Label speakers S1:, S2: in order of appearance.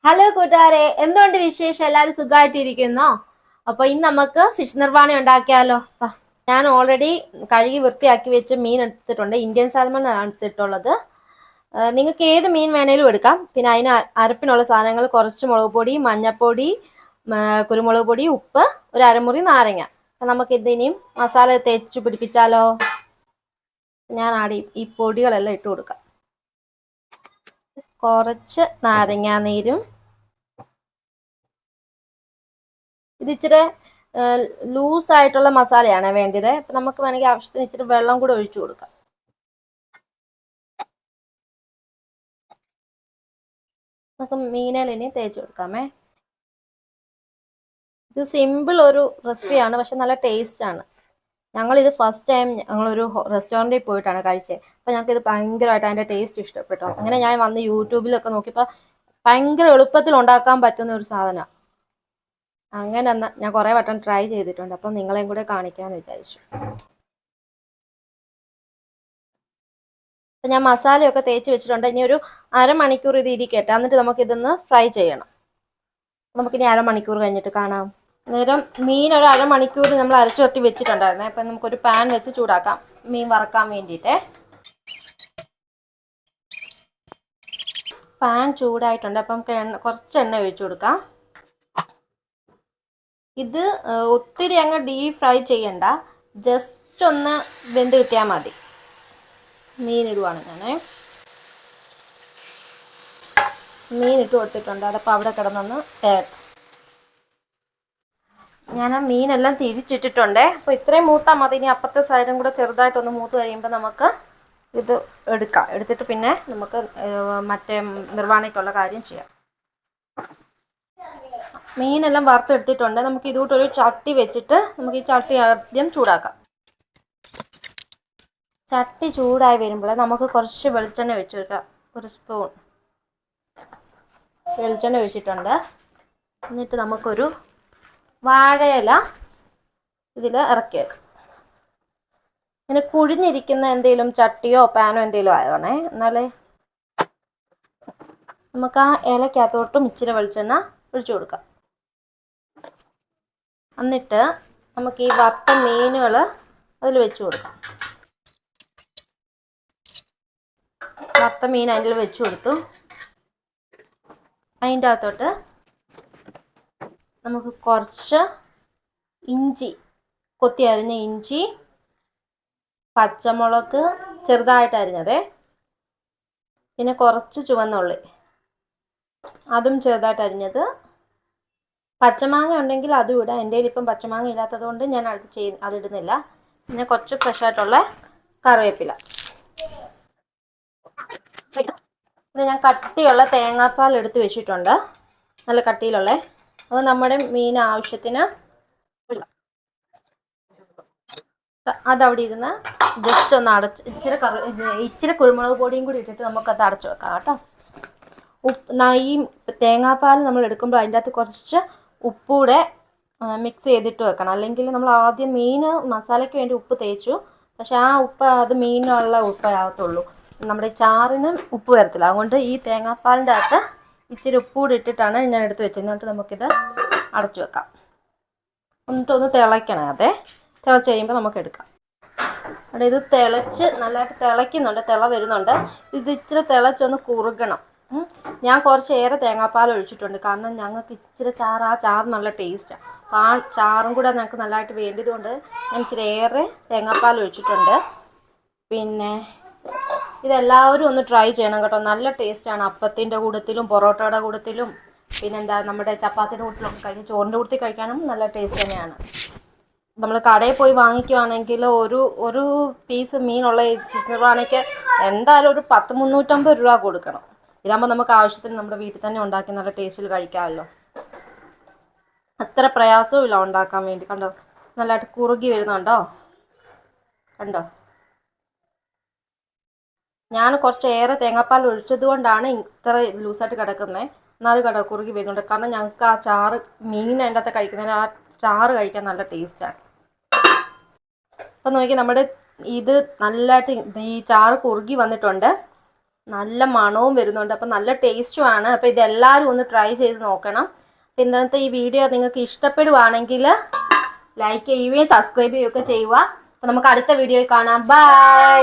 S1: Hello കൂട്ടുകാരെ, എന്തുകൊണ്ട് വിശേഷം? എല്ലാവരും സുഖമായിട്ടിരിക്കുന്നോ? അപ്പൊ ഇന്ന് നമുക്ക് ഫിഷ് നിർവാണി ഉണ്ടാക്കിയാലോ? ഞാൻ ഓൾറെഡി കഴുകി വൃത്തിയാക്കി വെച്ച് മീൻ എടുത്തിട്ടുണ്ട്. ഇന്ത്യൻ സാൽമൺ ആണ് എടുത്തിട്ടുള്ളത്. നിങ്ങൾക്ക് ഏത് മീൻ വേണേലും എടുക്കാം. പിന്നെ അതിന് അരപ്പിനുള്ള സാധനങ്ങൾ കുറച്ച് മുളക് പൊടി, മഞ്ഞൾപ്പൊടി, കുരുമുളക് പൊടി, ഉപ്പ്, ഒരു അരമുറി നാരങ്ങ. നമുക്ക് ഇതിനെയും മസാല തേച്ച് പിടിപ്പിച്ചാലോ? ഞാൻ ഈ പൊടികളെല്ലാം ഇട്ട് കൊടുക്കാം. കുറച്ച് നാരങ്ങാനീരും, ഇത് ഇച്ചിരി ലൂസ് ആയിട്ടുള്ള മസാലയാണ് വേണ്ടത്. അപ്പൊ നമുക്ക് വേണമെങ്കിൽ ആവശ്യത്തിന് ഇച്ചിരി വെള്ളം കൂടെ ഒഴിച്ചു കൊടുക്കാം. നമുക്ക് മീനുകളിനി തേച്ച് കൊടുക്കാമേ. ഇത് സിമ്പിൾ ഒരു റെസിപ്പിയാണ്, പക്ഷെ നല്ല ടേസ്റ്റ് ആണ്. ഞങ്ങൾ ഇത് ഫസ്റ്റ് ടൈം ഞങ്ങളൊരു റെസ്റ്റോറൻറ്റിൽ പോയിട്ടാണ് കഴിച്ചത്. അപ്പൊ ഞങ്ങൾക്ക് ഇത് ഭയങ്കരമായിട്ട് അതിന്റെ ടേസ്റ്റ് ഇഷ്ടപ്പെട്ടു. അങ്ങനെ ഞാൻ വന്ന് യൂട്യൂബിലൊക്കെ നോക്കിയപ്പോൾ ഭയങ്കര എളുപ്പത്തിൽ ഉണ്ടാക്കാൻ പറ്റുന്ന ഒരു സാധനമാണ്. അങ്ങനെ ഞാൻ കുറെ വട്ടം ട്രൈ ചെയ്തിട്ടുണ്ട്. അപ്പം നിങ്ങളെയും കൂടെ കാണിക്കാമെന്ന് വിചാരിച്ചു. അപ്പം ഞാൻ മസാലയൊക്കെ തേച്ച് വെച്ചിട്ടുണ്ട്. ഇനി ഒരു അരമണിക്കൂർ ഇത് ഇരിക്കട്ടെ, എന്നിട്ട് നമുക്ക് ഇതൊന്ന് ഫ്രൈ ചെയ്യണം. നമുക്കിനി അരമണിക്കൂർ കഴിഞ്ഞിട്ട് കാണാം. അന്നേരം മീൻ ഒരു അരമണിക്കൂർ നമ്മൾ അരച്ചു വരട്ടി വെച്ചിട്ടുണ്ടായിരുന്നേ. അപ്പം നമുക്കൊരു പാൻ വെച്ച് ചൂടാക്കാം മീൻ വറക്കാൻ വേണ്ടിയിട്ട്. പാൻ ചൂടായിട്ടുണ്ട്. അപ്പം നമുക്ക് കുറച്ച് എണ്ണ ഒഴിച്ചു കൊടുക്കാം. ഇത് ഒത്തിരി അങ്ങ് ഡീപ് ഫ്രൈ ചെയ്യണ്ട, ജസ്റ്റ് ഒന്ന് വെന്ത് കിട്ടിയാൽ മതി. മീൻ ഇടുവാണ് ഞാൻ. മീൻ ഇട്ട് കൊടുത്തിട്ടുണ്ട്. അതപ്പോൾ അവിടെ കിടന്നൊന്ന് ഞാൻ ആ മീനെല്ലാം തിരിച്ചിട്ടിട്ടുണ്ട്. അപ്പോൾ ഇത്രയും മൂത്താൽ മതി. ഇനി അപ്പുറത്തെ സൈഡും കൂടെ ചെറുതായിട്ടൊന്ന് മൂത്ത് കഴിയുമ്പോൾ നമുക്ക് ഇത് എടുക്കാം. എടുത്തിട്ട് പിന്നെ നമുക്ക് മറ്റേ നിർവ്വാണയ്ക്കുള്ള കാര്യം ചെയ്യാം. മീനെല്ലാം വറുത്തെടുത്തിട്ടുണ്ട്. നമുക്ക് ഇതുകൂട്ടൊരു ചട്ടി വെച്ചിട്ട് നമുക്ക് ഈ ചട്ടി ആദ്യം ചൂടാക്കാം. ചട്ടി ചൂടായി വരുമ്പോൾ നമുക്ക് കുറച്ച് വെളിച്ചെണ്ണ ഒഴിച്ച് വെക്കാം. ഒരു സ്പൂൺ വെളിച്ചെണ്ണ ഒഴിച്ചിട്ടുണ്ട്. എന്നിട്ട് നമുക്കൊരു വാഴയില ഇതിൽ ഇറക്കി വെക്കാം. ഇങ്ങനെ കുഴിഞ്ഞിരിക്കുന്ന എന്തെങ്കിലും ചട്ടിയോ പാനോ എന്തെങ്കിലും ആയോണേ, എന്നാലേ നമുക്ക് ആ ഇലക്കകത്തോട്ടും ഇച്ചിരി വെളിച്ചെണ്ണ ഒഴിച്ചു കൊടുക്കാം. എന്നിട്ട് നമുക്ക് ഈ വറുത്ത മീനുകൾ അതിൽ വെച്ച് കൊടുക്കാം. വറുത്ത മീൻ അതിൽ വെച്ച് കൊടുത്തു. അതിൻ്റെ അകത്തോട്ട് നമുക്ക് കുറച്ച് ഇഞ്ചി, കൊത്തി അരിഞ്ഞ ഇഞ്ചി, പച്ചമുളക് ചെറുതായിട്ട് അരിഞ്ഞതേ, പിന്നെ കുറച്ച് ചുവന്നുള്ളി അതും ചെറുതായിട്ട് അരിഞ്ഞത്, പച്ചമാങ്ങ ഉണ്ടെങ്കിൽ അതും ഇടാം. എൻ്റെ കയ്യിൽ ഇപ്പം പച്ചമാങ്ങ ഇല്ലാത്തത് കൊണ്ട് ഞാൻ അതിടുന്നില്ല. പിന്നെ കുറച്ച് ഫ്രഷ് ആയിട്ടുള്ള കറിവേപ്പില. പിന്നെ ഞാൻ കട്ടിയുള്ള തേങ്ങാപ്പാൽ എടുത്ത് വെച്ചിട്ടുണ്ട്, നല്ല കട്ടിയിലുള്ള. അത് നമ്മുടെ മീൻ ആവശ്യത്തിന് അതവിടെ ഇരുന്ന് ജസ്റ്റ് ഒന്ന് അടച്ച് ഇച്ചിരി കുരുമുളക് പൊടിയും കൂടി ഇട്ടിട്ട് നമുക്കത് അടച്ചു വെക്കാം കേട്ടോ. ഈ തേങ്ങാപ്പാൽ നമ്മൾ എടുക്കുമ്പോൾ അതിൻ്റെ അകത്ത് കുറച്ച് ഉപ്പൂടെ മിക്സ് ചെയ്തിട്ട് വെക്കണം. അല്ലെങ്കിൽ നമ്മൾ ആദ്യം മീൻ മസാലയ്ക്ക് വേണ്ടി ഉപ്പ് തേച്ചു, പക്ഷെ ആ ഉപ്പ് അത് മീനുള്ള ഉപ്പാകത്തുള്ളൂ, നമ്മുടെ ചാറിന് ഉപ്പ് വരത്തില്ല. അതുകൊണ്ട് ഈ തേങ്ങാപ്പാലിൻ്റെ അകത്ത് ഇച്ചിരി ഉപ്പൂടെ ഇട്ടിട്ടാണ് ഞാൻ എടുത്ത് വെച്ചത്. എന്നിട്ട് നമുക്കിത് അടച്ചു വെക്കാം. എന്നിട്ടൊന്ന് തിളയ്ക്കണം. തിളച്ച് കഴിയുമ്പോൾ നമുക്ക് എടുക്കാം. അവിടെ ഇത് തിളച്ച് നല്ലതായിട്ട് തിളയ്ക്കുന്നുണ്ട്, തിള വരുന്നുണ്ട്. ഇത് ഇച്ചിരി തിളച്ചൊന്ന് കുറുകണം. ഞാൻ കുറച്ചേറെ തേങ്ങാപ്പാൽ ഒഴിച്ചിട്ടുണ്ട്, കാരണം ഞങ്ങൾക്ക് ഇച്ചിരി ആ ചാറ് നല്ല ടേസ്റ്റാണ്. അപ്പോൾ ആ ചാറും കൂടെ ഞങ്ങൾക്ക് നല്ലതായിട്ട് വേണ്ടിയത് കൊണ്ട് ഞാൻ ഇച്ചിരി ഏറെ തേങ്ങാപ്പാൽ ഒഴിച്ചിട്ടുണ്ട്. പിന്നെ ഇതെല്ലാവരും ഒന്ന് ട്രൈ ചെയ്യണം കേട്ടോ, നല്ല ടേസ്റ്റാണ്. അപ്പത്തിൻ്റെ കൂട്ടത്തിലും പൊറോട്ടയുടെ കൂട്ടത്തിലും പിന്നെന്താ നമ്മുടെ ചപ്പാത്തിയുടെ കൂട്ടത്തിലൊക്കെ കഴിക്കും, ചോറിൻ്റെ കൂട്ടത്തിൽ കഴിക്കാനും നല്ല ടേസ്റ്റ് തന്നെയാണ്. നമ്മൾ കടയിൽ പോയി വാങ്ങിക്കുവാണെങ്കിൽ ഒരു പീസ് മീനുള്ള ഫിഷ് നിർവാണിക്ക് എന്തായാലും ഒരു 350 രൂപ കൊടുക്കണം. ഇതാകുമ്പോൾ നമുക്ക് ആവശ്യത്തിന് നമ്മുടെ വീട്ടിൽ തന്നെ ഉണ്ടാക്കി നല്ല ടേസ്റ്റിൽ കഴിക്കാമല്ലോ. അത്ര പ്രയാസവും ഇല്ല ഉണ്ടാക്കാൻ വേണ്ടി. കണ്ടോ, നല്ലതായിട്ട് കുറുകി വരുന്നുണ്ടോ? കണ്ടോ, ഞാൻ കുറച്ചേറെ തേങ്ങാപ്പാൽ ഒഴിച്ചത് കൊണ്ടാണ് ഇത്ര ലൂസായിട്ട് കിടക്കുന്നത്. എന്നാലും കുറുകി വരുന്നുണ്ട്, കാരണം ഞങ്ങൾക്ക് ആ ചാറ് മീൻ അതിൻ്റെ അകത്ത് കഴിക്കുന്നതിന് ആ ചാറ് കഴിക്കാൻ നല്ല ടേസ്റ്റാണ്. അപ്പം നോക്കി നമ്മുടെ ഇത് നല്ലതായിട്ട് ഈ ചാറ് കുറുകി വന്നിട്ടുണ്ട്. നല്ല മണവും വരുന്നുണ്ട്. അപ്പം നല്ല ടേസ്റ്റുമാണ്. അപ്പോൾ ഇതെല്ലാവരും ഒന്ന് ട്രൈ ചെയ്ത് നോക്കണം. അപ്പോൾ ഇന്നത്തെ ഈ വീഡിയോ നിങ്ങൾക്ക് ഇഷ്ടപ്പെടുവാണെങ്കിൽ ലൈക്ക് ചെയ്യുകയും സബ്സ്ക്രൈബ് ചെയ്യുകയൊക്കെ ചെയ്യുക. അപ്പോൾ നമുക്ക് അടുത്ത വീഡിയോയിൽ കാണാം. ബൈ.